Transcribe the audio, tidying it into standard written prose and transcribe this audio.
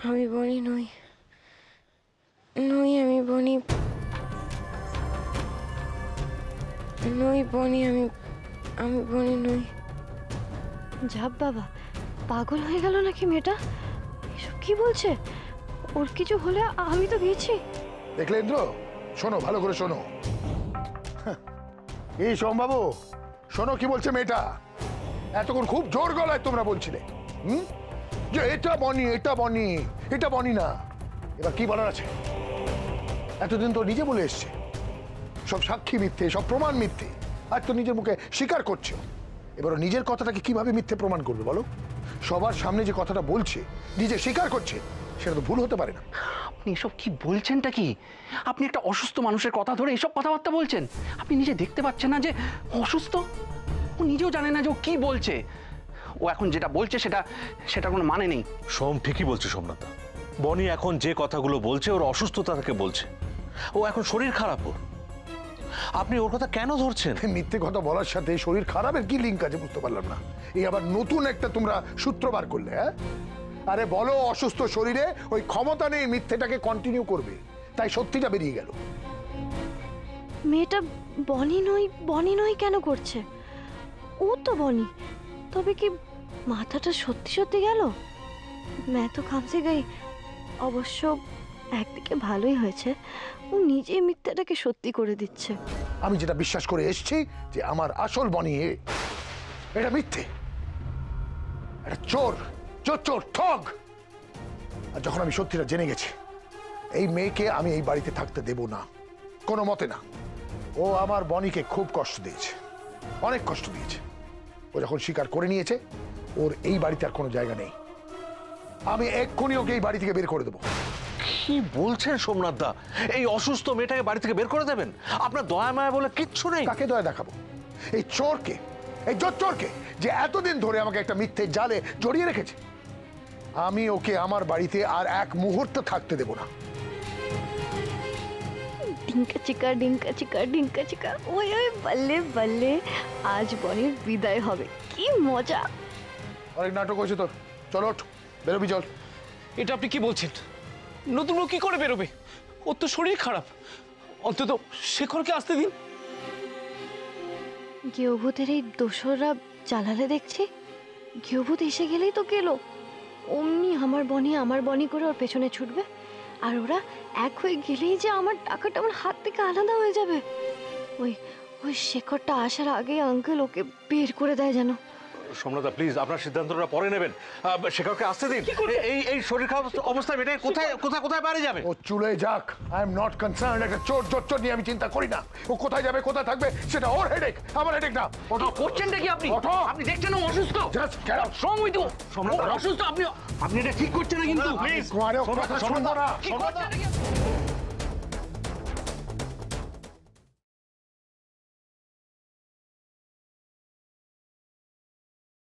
আমি বনি নই, নই আমি বনি নই, বনি আমি বনি নই। ঝাপ বাবা, পাগল হয়ে গেল নাকি মেয়েটা? এসব কি বলছে? ওর কিছু হলে আমি তো গেছি। দেখলে ইন্দ্র, শোনো ভালো করে শোনো। এই সোমবাবু, শোনো কি বলছে মেয়েটা। এতক্ষণ খুব জোর গলায় তোমরা বলছিলে যে এটা বনি, এটা বনি, এটা বনি না। এবার কি বলার আছে? এতদিন তো নিজে বলে এসছে সব সাক্ষী মিথ্যে, সব প্রমাণ মিথ্যে। আর তো নিজের মুখে স্বীকার করছো। এবার নিজের কথাটাকে কিভাবে মিথ্যে প্রমাণ করবে বলো? সবার সামনে যে কথাটা বলছে, নিজে স্বীকার করছে, সেটা তো ভুল হতে পারে না। আপনি এসব কি বলছেনটা কি? আপনি একটা অসুস্থ মানুষের কথা ধরে এসব কথাবার্তা বলছেন? আপনি নিজে দেখতে পাচ্ছেন না যে অসুস্থ? ও নিজেও জানে না যে ও কি বলছে। ও এখন যেটা বলছে সেটা কোনো মানে নেই। সোম ঠিকই বলছে সোমনাথদা। বনি এখন যে কথাগুলো বলছে ওর অসুস্থতা থেকে বলছে। ও এখন শরীর খারাপ ওর। আপনি ওর কথা কেন ধরছেন? মিথ্যে কথা বলার সাথে শরীর খারাপের কি লিঙ্ক আছে বুঝতে পারলাম না। এই আবার নতুন একটা তোমরা সূত্র বার করলে। হ্যাঁ, আরে বলো অসুস্থ শরীরে ওই ক্ষমতা নেই মিথ্যেটাকে কন্টিনিউ করবে, তাই সত্যিটা বেরিয়ে গেল। মেয়েটা বনি নই কেন করছে? ও তো বনি। তবে কি মাথাটা সত্যি সত্যি গেল? मैं तो काम से गई। অবশ্য একদিকে ভালোই হয়েছে, ও নিজে মিথ্যাটাকে সত্যি করে দিচ্ছে। আমি যেটা বিশ্বাস করে এসেছি যে আমার আসল বনি এটা মিথ্যে, এটা চোর চোর চোর ঠগ। আর যখন আমি সত্যিটা জেনে গেছি, এই মেয়েকে আমি এই বাড়িতে থাকতে দেব না, কোনো মতে না। ও আমার বনিকে খুব কষ্ট দিয়েছে, অনেক কষ্ট দিয়েছে। ও যখন স্বীকার করে নিয়েছে ওর এই বাড়িতে আর কোনো জায়গা নেই, আমি এক্ষুনি ওকে এই বাড়ি থেকে বের করে দেবো। কি বলছেন সোমনাথদা? এই অসুস্থ মেয়েটাকে বাড়ি থেকে বের করে দেবেন? আপনার দয়া মায়া বলে কিচ্ছু নেই? কাকে দয়া দেখাবো? এই চোরকে, এই চোরকে যে এতদিন ধরে আমাকে একটা মিথ্যে জালে জড়িয়ে রেখেছে। আমি ওকে আমার বাড়িতে আর এক মুহূর্ত থাকতে দেব না। ডিঙ্কা চিকা ডিঙ্কা চিকা ডিঙ্কা চিকা, ওই ওই বল্লে বল্লে, আজ বনির বিদায় হবে। কি মজা! অনেক নাটক হয়েছে তোর, চলো ওঠ, বেরোবি চল। এটা আপনি কি বলছেন? নতুন বউ কি করে বেরোবে? ওর তো শরীর খারাপ, অন্তত শেখরকে আসতে দিন। গৃহভূতের এই দোসররা জ্বালালে দেখছি। গৃহভূত এসে গেলেই তো গেল, অমনি আমার বনি করে ওর পেছনে ছুটবে। আর ওরা এক হয়ে গেলেই যে আমার টাকাটা আমার হাত থেকে আলাদা হয়ে যাবে। ওই ওই শেখরটা আসার আগে আঙ্কেল ওকে বের করে দেয় যেন। সোমনাথদা প্লিজ, আপনার সিদ্ধান্তটা পরে নেবেন। শেখরকে আসতে দিন। এই শরীর খারাপ অবস্থায় মেয়েটা কোথায় বাইরে যাবে? ও চুলে যাক, আই এম নট কনসার্ন। একটা চোর নিয়ে আমি চিন্তা করি না। ও কোথায় যাবে, কোথায় থাকবে, সেটা ওর হেডেক, আমার হেডেক না। করছেনটা কি আপনি? ওঠো। আপনি দেখছেন ও অসুস্থ। Just get out. শ্রম উইথ ইউ। অসুস্থ, আপনি এটা ঠিক করছেন না কিন্তু। প্লিজ, কথা শুনবো না। কি করছেন?